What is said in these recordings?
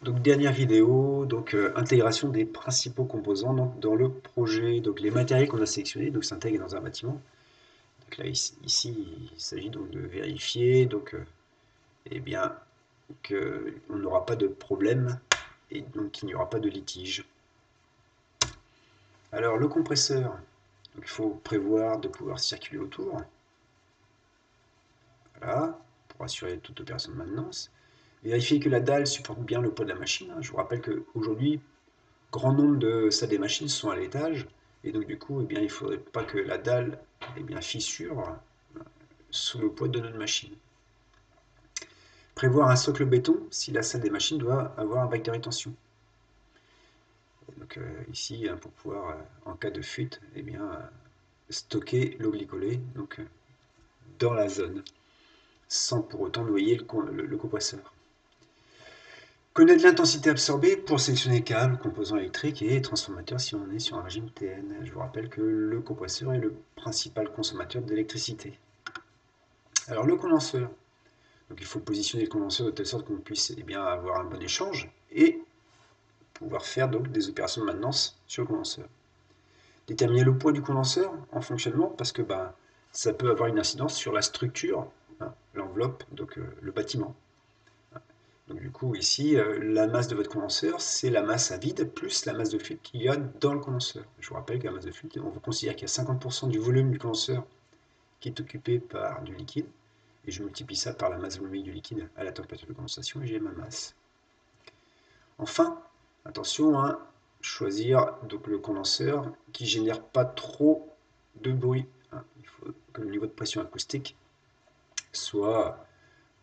Donc dernière vidéo, donc intégration des principaux composants donc, dans le projet. Donc les matériels qu'on a sélectionnés donc s'intègrent dans un bâtiment. Donc là ici il s'agit donc de vérifier donc eh bien qu'on n'aura pas de problème et donc qu'il n'y aura pas de litige. Alors le compresseur, donc, il faut prévoir de pouvoir circuler autour. Voilà, pour assurer toute opération de maintenance. Vérifier que la dalle supporte bien le poids de la machine. Je vous rappelle qu'aujourd'hui, grand nombre de salles des machines sont à l'étage, et donc du coup, eh bien, il ne faudrait pas que la dalle fissure sous le poids de notre machine. Prévoir un socle béton si la salle des machines doit avoir un bac de rétention. Et donc ici, pour pouvoir, en cas de fuite, eh bien, stocker l'eau glycolée donc, dans la zone, sans pour autant noyer le compresseur. Connaître l'intensité absorbée pour sélectionner câbles, composants électriques et transformateurs si on est sur un régime TN. Je vous rappelle que le compresseur est le principal consommateur d'électricité. Alors le condenseur, donc il faut positionner le condenseur de telle sorte qu'on puisse avoir un bon échange et pouvoir faire donc des opérations de maintenance sur le condenseur. Déterminer le poids du condenseur en fonctionnement parce que ça peut avoir une incidence sur la structure, l'enveloppe, donc le bâtiment. Donc du coup, ici, la masse de votre condenseur, c'est la masse à vide plus la masse de fluide qu'il y a dans le condenseur. Je vous rappelle que la masse de fluide, on va considérer qu'il y a 50% du volume du condenseur qui est occupé par du liquide, et je multiplie ça par la masse volumique du liquide à la température de condensation, et j'ai ma masse. Enfin, attention à choisir donc le condenseur qui ne génère pas trop de bruit. Il faut que le niveau de pression acoustique soit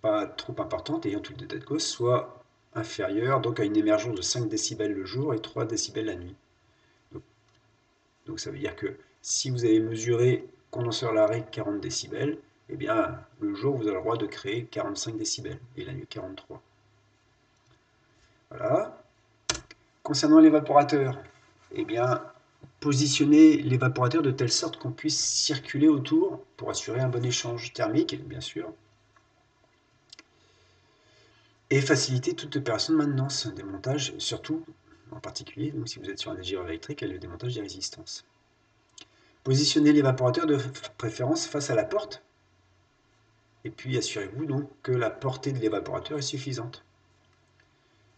pas trop importante, ayant tout état de cause, soit inférieure donc à une émergence de 5 décibels le jour et 3 décibels la nuit. Donc ça veut dire que si vous avez mesuré condenseur à l'arrêt 40 décibels, eh bien le jour vous avez le droit de créer 45 décibels et la nuit 43. Voilà. Concernant l'évaporateur, eh bien positionnez l'évaporateur de telle sorte qu'on puisse circuler autour pour assurer un bon échange thermique, bien sûr, et faciliter toute opération de maintenance, démontage, surtout en particulier donc si vous êtes sur un régime électrique, et le démontage des résistances. Positionnez l'évaporateur de préférence face à la porte, et puis assurez-vous donc que la portée de l'évaporateur est suffisante.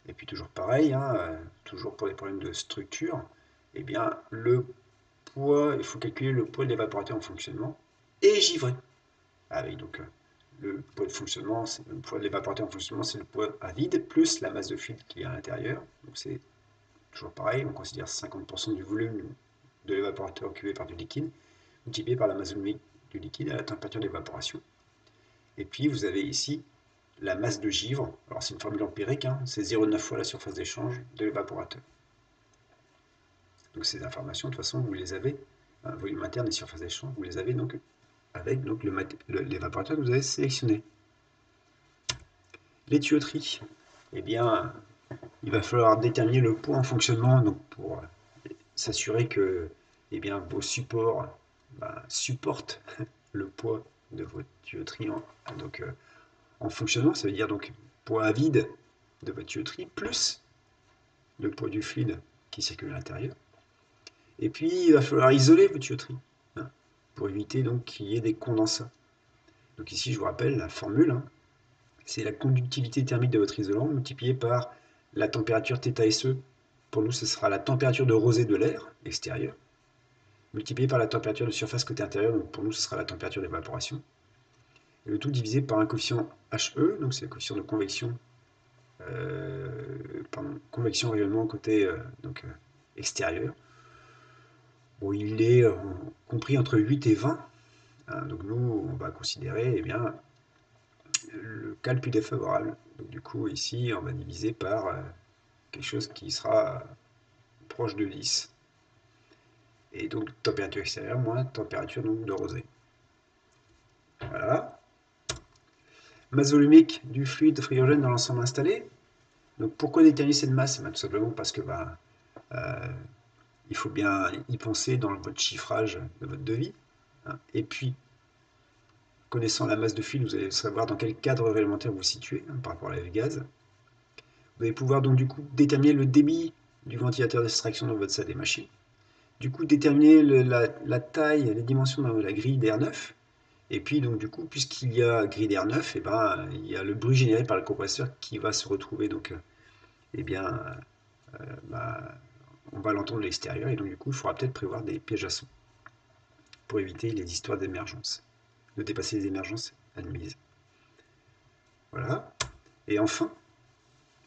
Et puis toujours pareil, toujours pour les problèmes de structure, eh bien le poids, il faut calculer le poids de l'évaporateur en fonctionnement et givré. Avec donc le poids de fonctionnement, le poids de l'évaporateur en fonctionnement, c'est le poids à vide plus la masse de fluide qui est à l'intérieur. Donc c'est toujours pareil, on considère 50% du volume de l'évaporateur occupé par du liquide, multiplié par la masse volumique du liquide à la température d'évaporation. Et puis vous avez ici la masse de givre. Alors c'est une formule empirique, c'est 0,9 fois la surface d'échange de l'évaporateur. Donc ces informations, de toute façon, vous les avez, volume interne et surface d'échange, vous les avez donc avec donc, l'évaporateur que vous avez sélectionné. Les tuyauteries, eh bien, il va falloir déterminer le poids en fonctionnement donc pour s'assurer que vos supports supportent le poids de votre tuyauterie en fonctionnement. Ça veut dire donc poids à vide de votre tuyauterie plus le poids du fluide qui circule à l'intérieur. Et puis, il va falloir isoler vos tuyauteries pour éviter donc qu'il y ait des condensats. Donc ici, je vous rappelle la formule, c'est la conductivité thermique de votre isolant multipliée par la température θSE. Pour nous, ce sera la température de rosée de l'air extérieur, multipliée par la température de surface côté intérieur, donc pour nous, ce sera la température d'évaporation. Et le tout divisé par un coefficient HE, donc c'est le coefficient de convection, convection rayonnement côté extérieur. Bon, il est compris entre 8 et 20. Donc nous, on va considérer le cas le plus défavorable. Donc du coup, ici, on va diviser par quelque chose qui sera proche de 10. Et donc température extérieure moins température donc, de rosée. Voilà. Masse volumique du fluide frigorigène dans l'ensemble installé. Donc pourquoi déterminer cette masse? Tout simplement parce que il faut bien y penser dans votre chiffrage de votre devis. Et puis, connaissant la masse de fluide, vous allez savoir dans quel cadre réglementaire vous vous situez par rapport à la gaz. Vous allez pouvoir donc du coup déterminer le débit du ventilateur d'extraction dans votre salle des machines. Du coup, déterminer la taille, les dimensions de la grille d'air neuf. Et puis, donc, du coup, puisqu'il y a grille d'air neuf, et ben, il y a le bruit généré par le compresseur qui va se retrouver. Donc, eh bien, bah, on va l'entendre de l'extérieur. Et donc, du coup, il faudra peut-être prévoir des pièges à son pour éviter les histoires d'émergence, de dépasser les émergences admises. Voilà. Et enfin,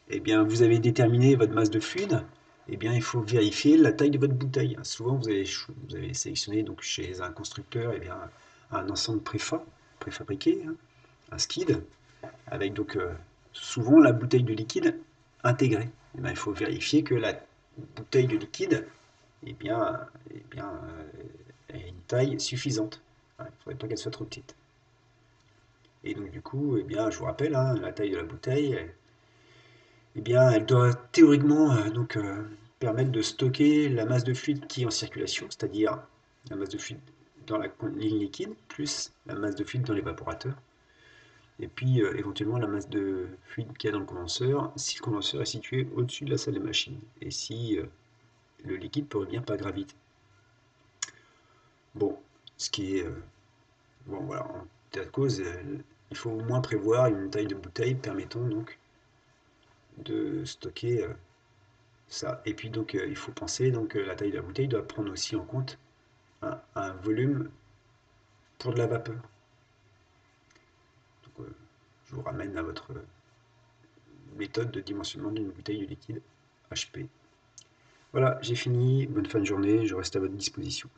eh bien, vous avez déterminé votre masse de fluide. Eh bien, il faut vérifier la taille de votre bouteille. Souvent, vous avez sélectionné donc, chez un constructeur eh bien, un ensemble préfabriqué, hein, un skid, avec donc souvent la bouteille de liquide intégrée. Eh bien, il faut vérifier que la bouteille de liquide ait une taille suffisante. Il ne faudrait pas qu'elle soit trop petite. Et donc, du coup, eh bien, je vous rappelle, hein, la taille de la bouteille, eh bien, elle doit théoriquement permettre de stocker la masse de fluide qui est en circulation, c'est-à-dire la masse de fluide dans la ligne liquide, plus la masse de fluide dans l'évaporateur, et puis éventuellement la masse de fluide qu'il y a dans le condenseur, si le condenseur est situé au-dessus de la salle de machine, et si le liquide peut revenir par gravité. Bon, ce qui est... bon, voilà, en état de cause, il faut au moins prévoir une taille de bouteille permettant donc de stocker ça. Et puis donc il faut penser donc la taille de la bouteille doit prendre aussi en compte un volume pour de la vapeur. Donc, je vous ramène à votre méthode de dimensionnement d'une bouteille de liquide HP. Voilà, j'ai fini. Bonne fin de journée. Je reste à votre disposition.